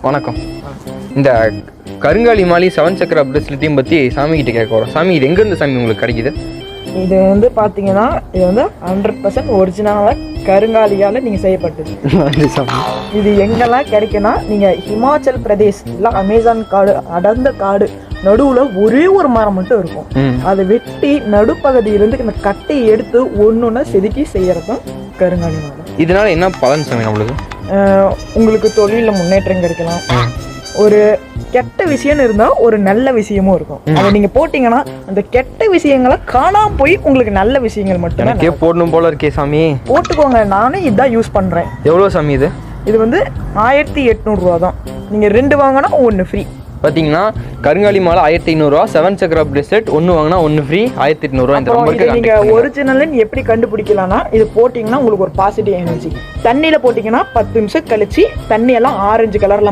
வணக்கம். இந்த கருங்காலி மாலி 7 சக்கர பிரஸ்லெட்டையும் பற்றி சாமி கிட்ட கேட்க வரோம். சாமி, இது எங்கேருந்து சாமி உங்களுக்கு கிடைக்குது? இது வந்து பார்த்தீங்கன்னா இது வந்து 100% ஒரிஜினலாக கருங்காலியால் நீங்கள் செய்யப்பட்டது. இது எங்கெல்லாம் கிடைக்குன்னா, நீங்கள் ஹிமாச்சல் பிரதேஷ் இல்லை அமேசான் காடு, அடர்ந்த காடு நடுவில் ஒரே ஒரு மரம் மட்டும் இருக்கும். அதை வெட்டி நடுப்பகுதியிலிருந்து இந்த கட்டையை எடுத்து ஒன்று செதுக்கி செய்கிறது தான் கருங்காலி மாலை. இதனால என்ன பலன் சாமி நம்மளுக்கு? உங்களுக்கு தொழிலில் முன்னேற்றம் கிடைக்கலாம். ஒரு கெட்ட விஷயம்னு இருந்தால் ஒரு நல்ல விஷயமும் இருக்கும். அதை நீங்கள் போட்டிங்கன்னா அந்த கெட்ட விஷயங்களை காணாம போய் உங்களுக்கு நல்ல விஷயங்கள் மட்டும் போடணும் போல இருக்கே சாமி. போட்டுக்கோங்க. நானும் இதுதான் யூஸ் பண்ணுறேன். எவ்வளோ சாமி இது? இது வந்து 1800 ரூபா தான். நீங்கள் 2 வாங்கினா 1 ஃப்ரீ. பார்த்தீங்கன்னா கருங்காலி மாலை 1500 ரூபா, 7 சக்கர பிரஸ்லெட் 1 வாங்கினா 1 ஃப்ரீ, 1800 ரூபா. இந்த நம்பருக்கு நீங்கள் ஒரிஜினல்னு எப்படி கண்டுபிடிக்கலாம்னா, இது போட்டிங்கன்னா உங்களுக்கு ஒரு பாசிட்டிவ் எனர்ஜி. தண்ணியில் போட்டிங்கன்னா 10 நிமிஷம் கழிச்சு தண்ணியெல்லாம் ஆரஞ்சு கலரில்